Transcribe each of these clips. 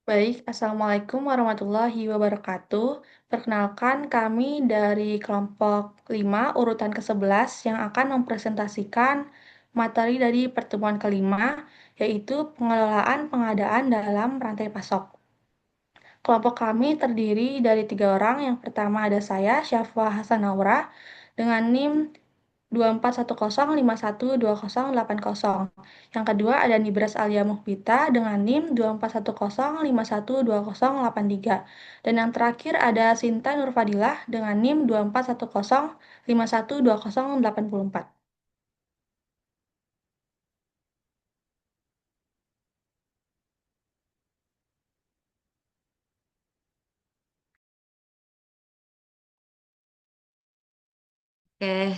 Baik, Assalamualaikum warahmatullahi wabarakatuh. Perkenalkan, kami dari kelompok 5 urutan ke-11 yang akan mempresentasikan materi dari pertemuan kelima, yaitu pengelolaan pengadaan dalam rantai pasok. Kelompok kami terdiri dari 3 orang. Yang pertama ada saya, Syafa Hasanaura, dengan NIM 2410512080. Yang kedua ada Nibras Alia Muhbita dengan NIM 2410512083. Dan yang terakhir ada Sinta Nurfadilah dengan NIM 2410512084. Oke,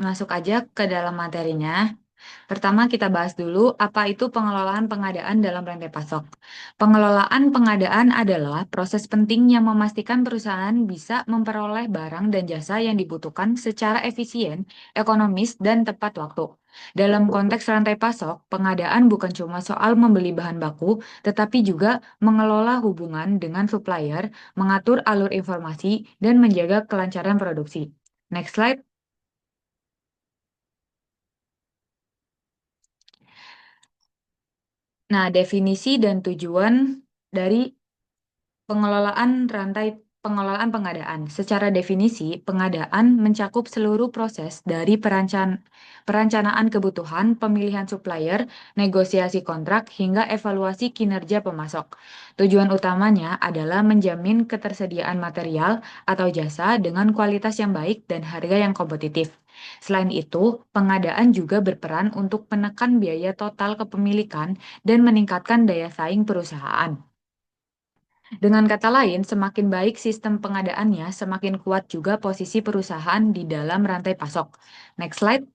masuk aja ke dalam materinya. Pertama, kita bahas dulu apa itu pengelolaan pengadaan dalam rantai pasok. Pengelolaan pengadaan adalah proses penting yang memastikan perusahaan bisa memperoleh barang dan jasa yang dibutuhkan secara efisien, ekonomis, dan tepat waktu. Dalam konteks rantai pasok, pengadaan bukan cuma soal membeli bahan baku, tetapi juga mengelola hubungan dengan supplier, mengatur alur informasi, dan menjaga kelancaran produksi. Next slide. Nah, definisi dan tujuan dari pengelolaan pengadaan. Secara definisi, pengadaan mencakup seluruh proses dari perencanaan kebutuhan, pemilihan supplier, negosiasi kontrak, hingga evaluasi kinerja pemasok. Tujuan utamanya adalah menjamin ketersediaan material atau jasa dengan kualitas yang baik dan harga yang kompetitif. Selain itu, pengadaan juga berperan untuk menekan biaya total kepemilikan dan meningkatkan daya saing perusahaan. Dengan kata lain, semakin baik sistem pengadaannya, semakin kuat juga posisi perusahaan di dalam rantai pasok. Next slide.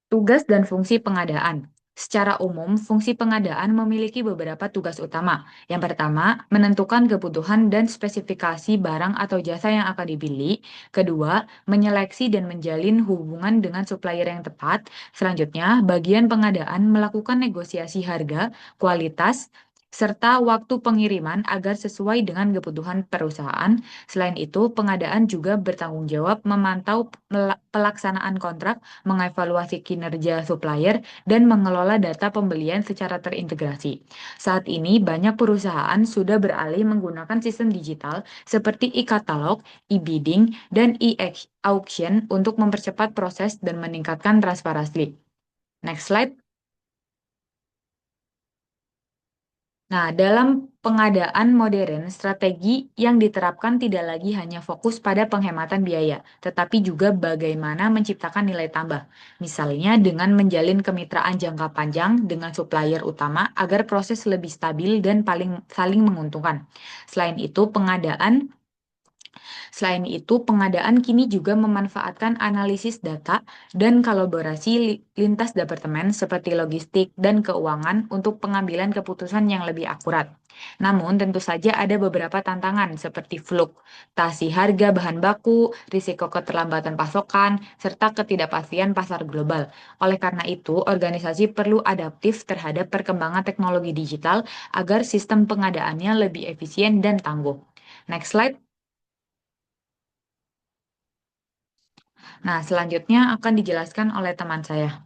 Tugas dan fungsi pengadaan. Secara umum, fungsi pengadaan memiliki beberapa tugas utama. Yang pertama, menentukan kebutuhan dan spesifikasi barang atau jasa yang akan dibeli. Kedua, menyeleksi dan menjalin hubungan dengan supplier yang tepat. Selanjutnya, bagian pengadaan melakukan negosiasi harga, kualitas, serta waktu pengiriman agar sesuai dengan kebutuhan perusahaan. Selain itu, pengadaan juga bertanggung jawab memantau pelaksanaan kontrak, mengevaluasi kinerja supplier, dan mengelola data pembelian secara terintegrasi. Saat ini, banyak perusahaan sudah beralih menggunakan sistem digital seperti e-katalog, e-bidding, dan e-auction untuk mempercepat proses dan meningkatkan transparansi. Next slide. Nah, dalam pengadaan modern, strategi yang diterapkan tidak lagi hanya fokus pada penghematan biaya, tetapi juga bagaimana menciptakan nilai tambah. Misalnya dengan menjalin kemitraan jangka panjang dengan supplier utama agar proses lebih stabil dan saling menguntungkan. Selain itu, pengadaan kini juga memanfaatkan analisis data dan kolaborasi lintas departemen seperti logistik dan keuangan untuk pengambilan keputusan yang lebih akurat. Namun, tentu saja ada beberapa tantangan seperti fluktuasi harga bahan baku, risiko keterlambatan pasokan, serta ketidakpastian pasar global. Oleh karena itu, organisasi perlu adaptif terhadap perkembangan teknologi digital agar sistem pengadaannya lebih efisien dan tangguh. Next slide. Nah, selanjutnya akan dijelaskan oleh teman saya.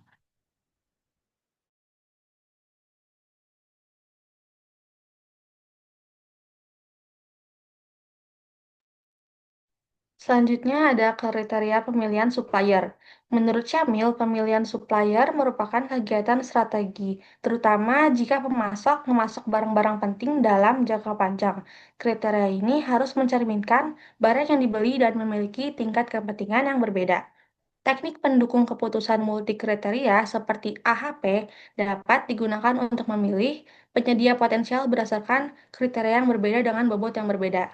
Selanjutnya ada kriteria pemilihan supplier. Menurut Syamil, pemilihan supplier merupakan kegiatan strategi, terutama jika pemasok memasok barang-barang penting dalam jangka panjang. Kriteria ini harus mencerminkan barang yang dibeli dan memiliki tingkat kepentingan yang berbeda. Teknik pendukung keputusan multi kriteria seperti AHP dapat digunakan untuk memilih penyedia potensial berdasarkan kriteria yang berbeda dengan bobot yang berbeda.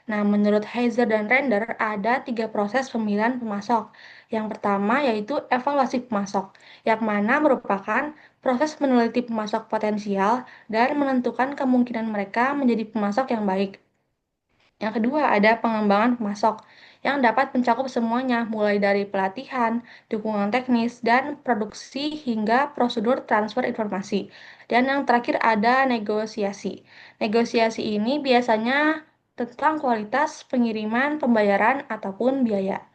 Nah, menurut Heiser dan Render, ada 3 proses pemilihan pemasok. Yang pertama yaitu evaluasi pemasok, yang mana merupakan proses meneliti pemasok potensial dan menentukan kemungkinan mereka menjadi pemasok yang baik. Yang kedua ada pengembangan pemasok, yang dapat mencakup semuanya, mulai dari pelatihan, dukungan teknis, dan produksi hingga prosedur transfer informasi. Dan yang terakhir ada negosiasi. Negosiasi ini biasanya tentang kualitas pengiriman, pembayaran, ataupun biaya.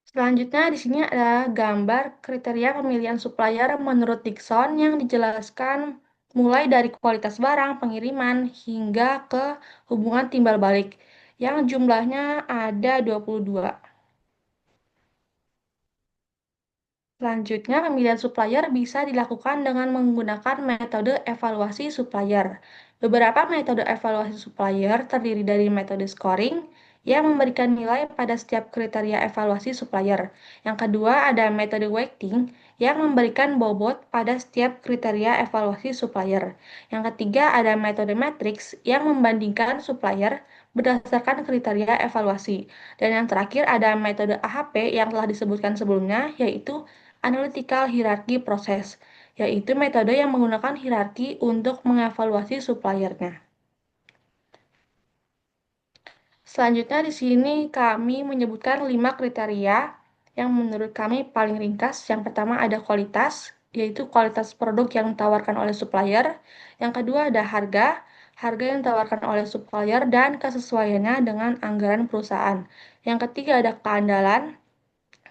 Selanjutnya di sini ada gambar kriteria pemilihan supplier menurut Dickson yang dijelaskan mulai dari kualitas barang, pengiriman, hingga ke hubungan timbal balik yang jumlahnya ada 22. Selanjutnya, pemilihan supplier bisa dilakukan dengan menggunakan metode evaluasi supplier. Beberapa metode evaluasi supplier terdiri dari metode scoring yang memberikan nilai pada setiap kriteria evaluasi supplier. Yang kedua, ada metode weighting yang memberikan bobot pada setiap kriteria evaluasi supplier. Yang ketiga, ada metode matrix yang membandingkan supplier berdasarkan kriteria evaluasi. Dan yang terakhir, ada metode AHP yang telah disebutkan sebelumnya, yaitu analytical hierarchy process, yaitu metode yang menggunakan hierarki untuk mengevaluasi suppliernya. Selanjutnya di sini kami menyebutkan 5 kriteria yang menurut kami paling ringkas. Yang pertama ada kualitas, yaitu kualitas produk yang ditawarkan oleh supplier. Yang kedua ada harga, harga yang ditawarkan oleh supplier dan kesesuaiannya dengan anggaran perusahaan. Yang ketiga ada keandalan,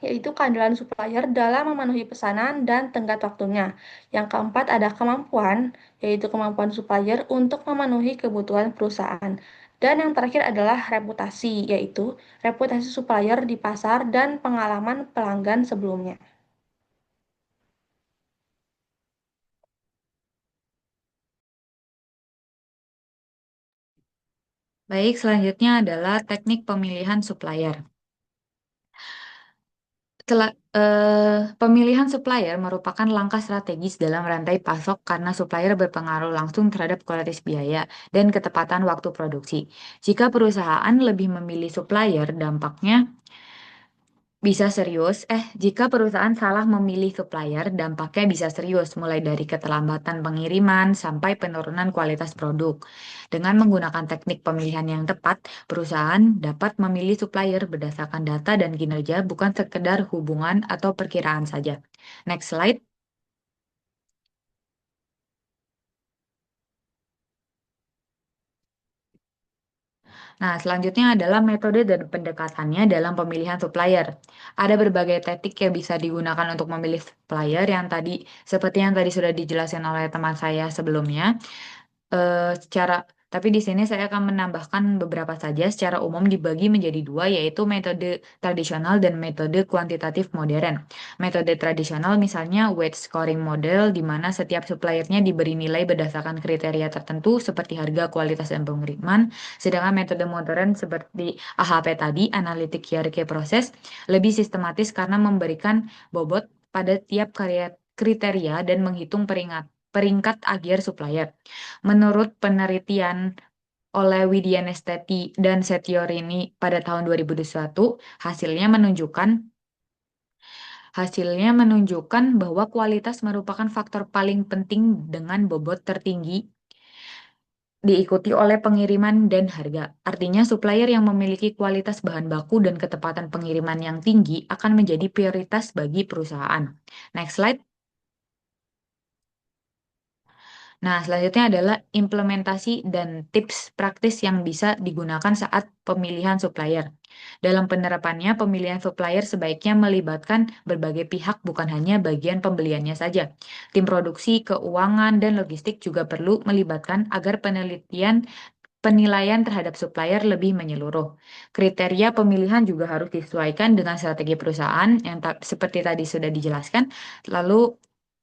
yaitu keandalan supplier dalam memenuhi pesanan dan tenggat waktunya. Yang keempat ada kemampuan, yaitu kemampuan supplier untuk memenuhi kebutuhan perusahaan. Dan yang terakhir adalah reputasi, yaitu reputasi supplier di pasar dan pengalaman pelanggan sebelumnya. Baik, selanjutnya adalah teknik pemilihan supplier. Pemilihan supplier merupakan langkah strategis dalam rantai pasok karena supplier berpengaruh langsung terhadap kualitas biaya dan ketepatan waktu produksi. Jika perusahaan lebih memilih supplier, dampaknya bisa serius. Jika perusahaan salah memilih supplier, dampaknya bisa serius, mulai dari keterlambatan pengiriman sampai penurunan kualitas produk. Dengan menggunakan teknik pemilihan yang tepat, perusahaan dapat memilih supplier berdasarkan data dan kinerja, bukan sekedar hubungan atau perkiraan saja. Next slide. Nah, selanjutnya adalah metode dan pendekatannya dalam pemilihan supplier. Ada berbagai teknik yang bisa digunakan untuk memilih supplier yang tadi, seperti yang tadi sudah dijelaskan oleh teman saya sebelumnya. Tapi di sini saya akan menambahkan beberapa saja. Secara umum dibagi menjadi dua, yaitu metode tradisional dan metode kuantitatif modern. Metode tradisional misalnya weight scoring model, di mana setiap suppliernya diberi nilai berdasarkan kriteria tertentu seperti harga, kualitas, dan pengiriman. Sedangkan metode modern seperti AHP tadi, Analytic Hierarchy Process, lebih sistematis karena memberikan bobot pada tiap kriteria dan menghitung peringkat akhir supplier. Menurut penelitian oleh Widyanestati dan Setiorini pada tahun 2021, hasilnya menunjukkan bahwa kualitas merupakan faktor paling penting dengan bobot tertinggi, diikuti oleh pengiriman dan harga. Artinya, supplier yang memiliki kualitas bahan baku dan ketepatan pengiriman yang tinggi akan menjadi prioritas bagi perusahaan. Next slide. Nah, selanjutnya adalah implementasi dan tips praktis yang bisa digunakan saat pemilihan supplier. Dalam penerapannya, pemilihan supplier sebaiknya melibatkan berbagai pihak, bukan hanya bagian pembeliannya saja. Tim produksi, keuangan, dan logistik juga perlu melibatkan agar penilaian terhadap supplier lebih menyeluruh. Kriteria pemilihan juga harus disesuaikan dengan strategi perusahaan yang seperti tadi sudah dijelaskan. Lalu,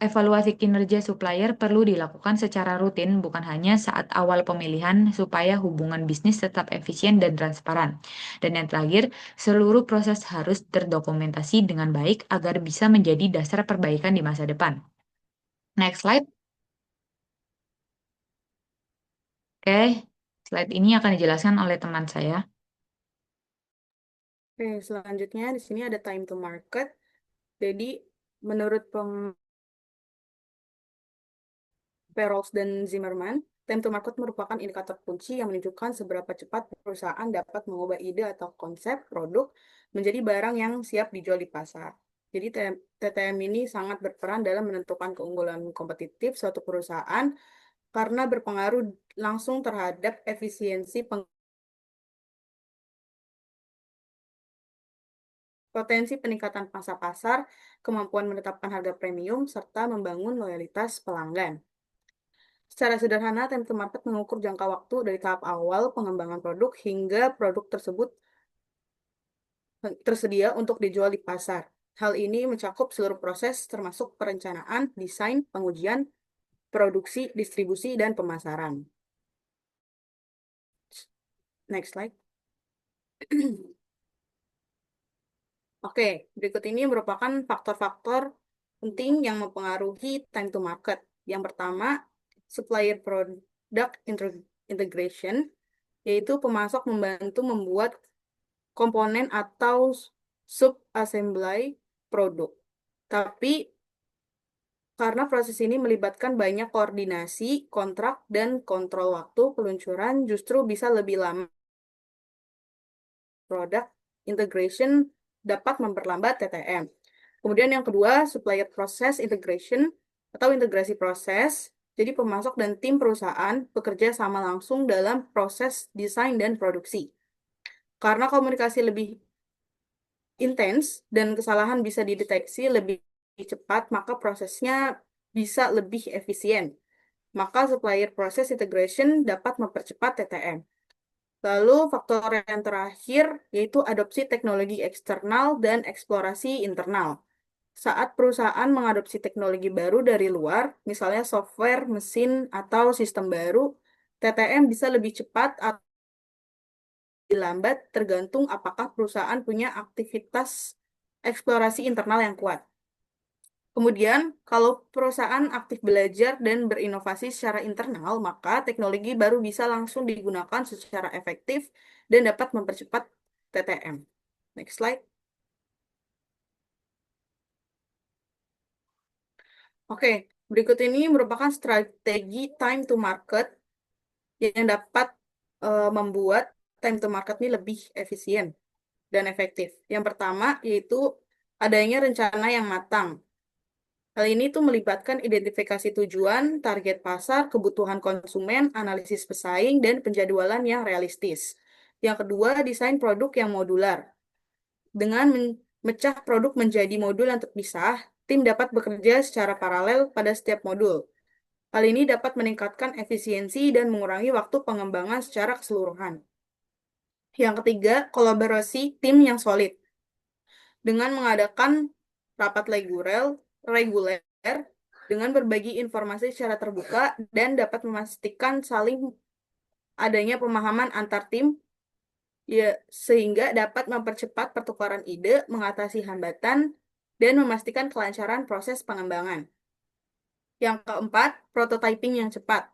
evaluasi kinerja supplier perlu dilakukan secara rutin, bukan hanya saat awal pemilihan, supaya hubungan bisnis tetap efisien dan transparan. Dan yang terakhir, seluruh proses harus terdokumentasi dengan baik agar bisa menjadi dasar perbaikan di masa depan. Next slide. Oke, slide ini akan dijelaskan oleh teman saya. Oke, selanjutnya di sini ada time to market. Jadi, menurut Perls dan Zimmerman, time to market merupakan indikator kunci yang menunjukkan seberapa cepat perusahaan dapat mengubah ide atau konsep produk menjadi barang yang siap dijual di pasar. Jadi TTM ini sangat berperan dalam menentukan keunggulan kompetitif suatu perusahaan karena berpengaruh langsung terhadap efisiensi potensi peningkatan pangsa pasar, kemampuan menetapkan harga premium, serta membangun loyalitas pelanggan. Secara sederhana, time to market mengukur jangka waktu dari tahap awal pengembangan produk hingga produk tersebut tersedia untuk dijual di pasar. Hal ini mencakup seluruh proses termasuk perencanaan, desain, pengujian, produksi, distribusi, dan pemasaran. Next slide. Oke, berikut ini merupakan faktor-faktor penting yang mempengaruhi time to market. Yang pertama, supplier product integration, yaitu pemasok membantu membuat komponen atau sub-assembly produk. Tapi karena proses ini melibatkan banyak koordinasi, kontrak, dan kontrol waktu peluncuran justru bisa lebih lama. Product integration dapat memperlambat TTM. Kemudian yang kedua, supplier process integration atau integrasi proses. Jadi pemasok dan tim perusahaan bekerja sama langsung dalam proses desain dan produksi. Karena komunikasi lebih intens dan kesalahan bisa dideteksi lebih cepat, maka prosesnya bisa lebih efisien. Maka supplier process integration dapat mempercepat TTM. Lalu faktor yang terakhir yaitu adopsi teknologi eksternal dan eksplorasi internal. Saat perusahaan mengadopsi teknologi baru dari luar, misalnya software, mesin, atau sistem baru, TTM bisa lebih cepat atau lebih lambat tergantung apakah perusahaan punya aktivitas eksplorasi internal yang kuat. Kemudian, kalau perusahaan aktif belajar dan berinovasi secara internal, maka teknologi baru bisa langsung digunakan secara efektif dan dapat mempercepat TTM. Next slide. Oke, berikut ini merupakan strategi time to market yang dapat membuat time to market ini lebih efisien dan efektif. Yang pertama yaitu adanya rencana yang matang. Hal ini tuh melibatkan identifikasi tujuan, target pasar, kebutuhan konsumen, analisis pesaing, dan penjadwalan yang realistis. Yang kedua, desain produk yang modular. Dengan memecah produk menjadi modul yang terpisah, tim dapat bekerja secara paralel pada setiap modul. Hal ini dapat meningkatkan efisiensi dan mengurangi waktu pengembangan secara keseluruhan. Yang ketiga, kolaborasi tim yang solid. Dengan mengadakan rapat reguler dengan berbagi informasi secara terbuka dan dapat memastikan saling adanya pemahaman antar tim ya, sehingga dapat mempercepat pertukaran ide, mengatasi hambatan, dan memastikan kelancaran proses pengembangan. Yang keempat, prototyping yang cepat.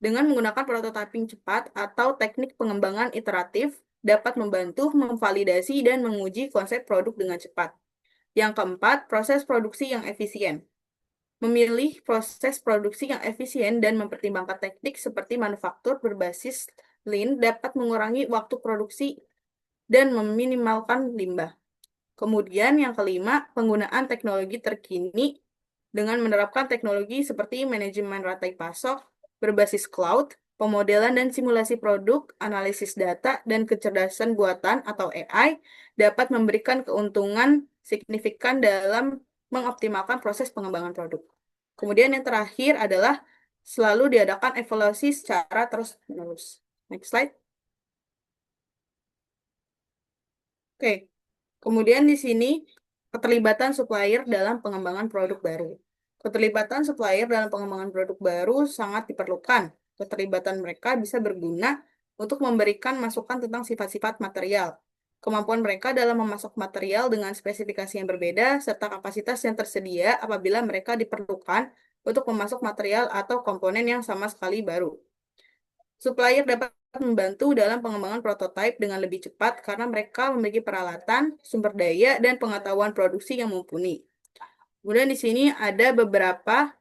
Dengan menggunakan prototyping cepat atau teknik pengembangan iteratif, dapat membantu memvalidasi dan menguji konsep produk dengan cepat. Yang keempat, proses produksi yang efisien. Memilih proses produksi yang efisien dan mempertimbangkan teknik seperti manufaktur berbasis lean dapat mengurangi waktu produksi dan meminimalkan limbah. Kemudian yang kelima, penggunaan teknologi terkini dengan menerapkan teknologi seperti manajemen rantai pasok berbasis cloud, pemodelan dan simulasi produk, analisis data, dan kecerdasan buatan atau AI dapat memberikan keuntungan signifikan dalam mengoptimalkan proses pengembangan produk. Kemudian yang terakhir adalah selalu diadakan evaluasi secara terus-menerus. Next slide. Oke, kemudian di sini keterlibatan supplier dalam pengembangan produk baru. Keterlibatan supplier dalam pengembangan produk baru sangat diperlukan. Keterlibatan mereka bisa berguna untuk memberikan masukan tentang sifat-sifat material, kemampuan mereka dalam memasok material dengan spesifikasi yang berbeda, serta kapasitas yang tersedia apabila mereka diperlukan untuk memasok material atau komponen yang sama sekali baru. Supplier dapat membantu dalam pengembangan prototipe dengan lebih cepat karena mereka memiliki peralatan, sumber daya, dan pengetahuan produksi yang mumpuni. Kemudian di sini ada beberapa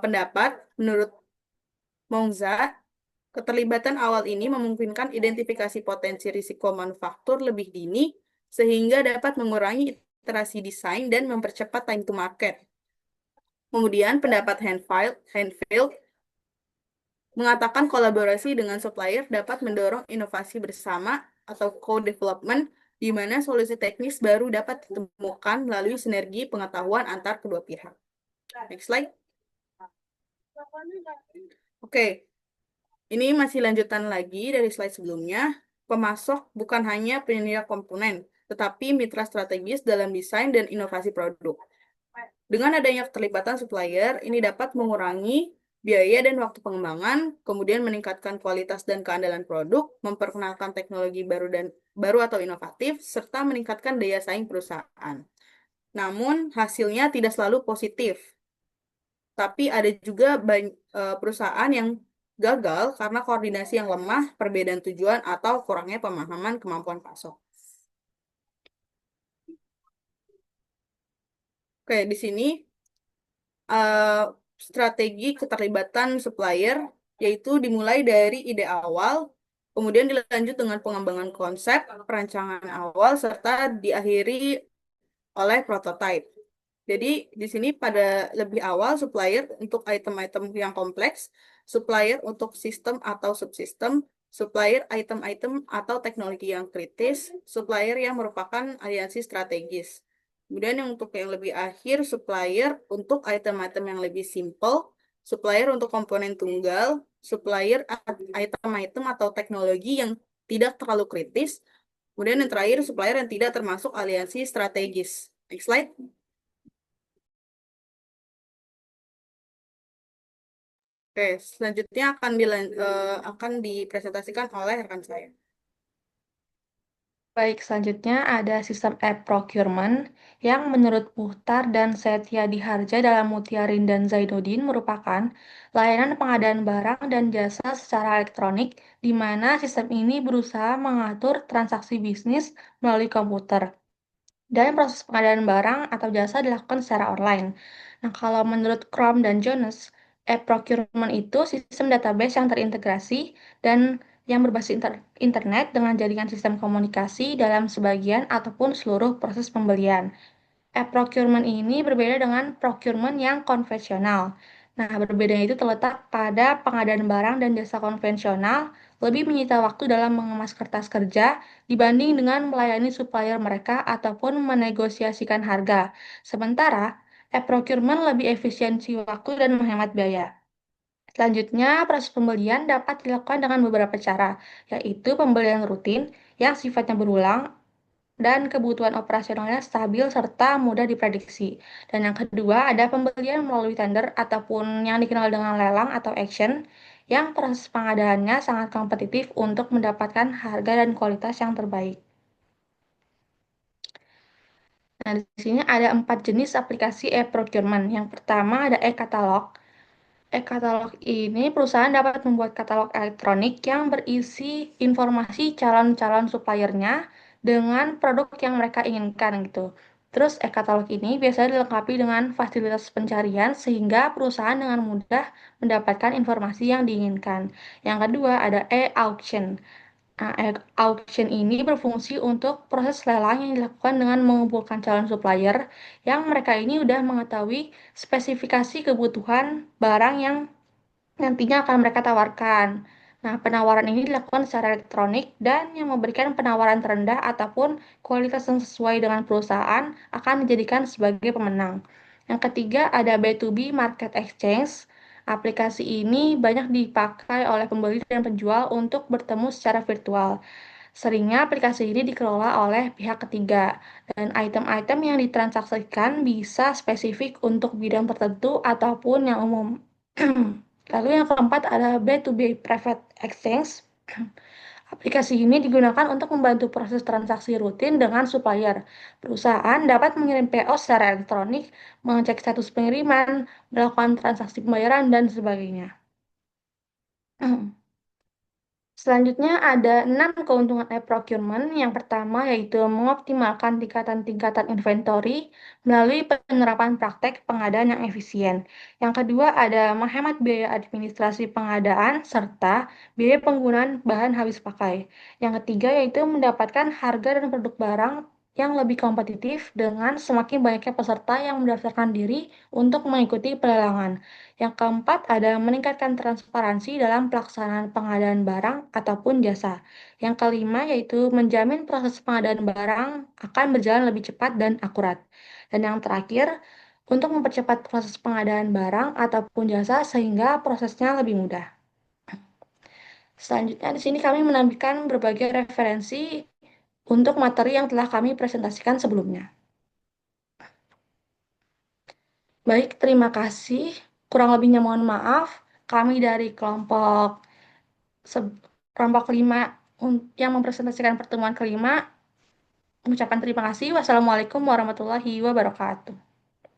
pendapat menurut Mongza, keterlibatan awal ini memungkinkan identifikasi potensi risiko manufaktur lebih dini sehingga dapat mengurangi iterasi desain dan mempercepat time to market. Kemudian pendapat Handfield mengatakan kolaborasi dengan supplier dapat mendorong inovasi bersama atau co-development di mana solusi teknis baru dapat ditemukan melalui sinergi pengetahuan antar kedua pihak. Next slide. Oke, ini masih lanjutan lagi dari slide sebelumnya. Pemasok bukan hanya penyedia komponen, tetapi mitra strategis dalam desain dan inovasi produk. Dengan adanya keterlibatan supplier, ini dapat mengurangi biaya dan waktu pengembangan, kemudian meningkatkan kualitas dan keandalan produk, memperkenalkan teknologi baru atau inovatif, serta meningkatkan daya saing perusahaan. Namun, hasilnya tidak selalu positif. Tapi ada juga perusahaan yang gagal karena koordinasi yang lemah, perbedaan tujuan, atau kurangnya pemahaman kemampuan pasok. Oke, di sini eh, strategi keterlibatan supplier yaitu dimulai dari ide awal, kemudian dilanjut dengan pengembangan konsep, perancangan awal, serta diakhiri oleh prototype. Jadi di sini pada lebih awal supplier untuk item-item yang kompleks, supplier untuk sistem atau subsistem, supplier item-item atau teknologi yang kritis, supplier yang merupakan aliansi strategis. Kemudian yang untuk yang lebih akhir, supplier untuk item-item yang lebih simple, supplier untuk komponen tunggal, supplier item-item atau teknologi yang tidak terlalu kritis, kemudian yang terakhir, supplier yang tidak termasuk aliansi strategis. Next slide. Oke, selanjutnya akan dipresentasikan oleh rekan saya. Baik, selanjutnya ada sistem e-procurement yang menurut Muhtar dan Setia Diharja dalam Mutiarin dan Zainuddin merupakan layanan pengadaan barang dan jasa secara elektronik di mana sistem ini berusaha mengatur transaksi bisnis melalui komputer. Dan proses pengadaan barang atau jasa dilakukan secara online. Nah, kalau menurut Chrome dan Jones, e-procurement itu sistem database yang terintegrasi dan yang berbasis internet dengan jaringan sistem komunikasi dalam sebagian ataupun seluruh proses pembelian. E-procurement ini berbeda dengan procurement yang konvensional. Nah, berbedanya itu terletak pada pengadaan barang dan jasa konvensional lebih menyita waktu dalam mengemas kertas kerja dibanding dengan melayani supplier mereka ataupun menegosiasikan harga. Sementara, e-procurement lebih efisiensi waktu dan menghemat biaya. Selanjutnya, proses pembelian dapat dilakukan dengan beberapa cara, yaitu pembelian rutin yang sifatnya berulang dan kebutuhan operasionalnya stabil serta mudah diprediksi. Dan yang kedua, ada pembelian melalui tender ataupun yang dikenal dengan lelang atau auction, yang proses pengadaannya sangat kompetitif untuk mendapatkan harga dan kualitas yang terbaik. Nah, di sini ada 4 jenis aplikasi e-procurement. Yang pertama ada e-katalog. E-katalog ini perusahaan dapat membuat katalog elektronik yang berisi informasi calon-calon suppliernya dengan produk yang mereka inginkan gitu. Terus e-katalog ini biasanya dilengkapi dengan fasilitas pencarian sehingga perusahaan dengan mudah mendapatkan informasi yang diinginkan. Yang kedua ada e-auction. Nah, auction ini berfungsi untuk proses lelang yang dilakukan dengan mengumpulkan calon supplier yang mereka ini udah mengetahui spesifikasi kebutuhan barang yang nantinya akan mereka tawarkan. Nah, penawaran ini dilakukan secara elektronik dan yang memberikan penawaran terendah ataupun kualitas yang sesuai dengan perusahaan akan dijadikan sebagai pemenang. Yang ketiga ada B2B Market Exchange. Aplikasi ini banyak dipakai oleh pembeli dan penjual untuk bertemu secara virtual. Seringnya aplikasi ini dikelola oleh pihak ketiga, dan item-item yang ditransaksikan bisa spesifik untuk bidang tertentu ataupun yang umum. Lalu yang keempat ada B2B Private Exchange. Aplikasi ini digunakan untuk membantu proses transaksi rutin dengan supplier. Perusahaan dapat mengirim PO secara elektronik, mengecek status pengiriman, melakukan transaksi pembayaran, dan sebagainya. Selanjutnya ada 6 keuntungan e-procurement. Yang pertama yaitu mengoptimalkan tingkatan-tingkatan inventory melalui penerapan praktek pengadaan yang efisien. Yang kedua ada menghemat biaya administrasi pengadaan serta biaya penggunaan bahan habis pakai. Yang ketiga yaitu mendapatkan harga dan produk barang yang lebih kompetitif dengan semakin banyaknya peserta yang mendaftarkan diri untuk mengikuti pelelangan. Yang keempat ada meningkatkan transparansi dalam pelaksanaan pengadaan barang ataupun jasa. Yang kelima yaitu menjamin proses pengadaan barang akan berjalan lebih cepat dan akurat. Dan yang terakhir, untuk mempercepat proses pengadaan barang ataupun jasa sehingga prosesnya lebih mudah. Selanjutnya di sini kami menampilkan berbagai referensi untuk materi yang telah kami presentasikan sebelumnya. Baik, terima kasih. Kurang lebihnya mohon maaf. Kami dari kelompok 5 yang mempresentasikan pertemuan kelima mengucapkan terima kasih. Wassalamualaikum warahmatullahi wabarakatuh.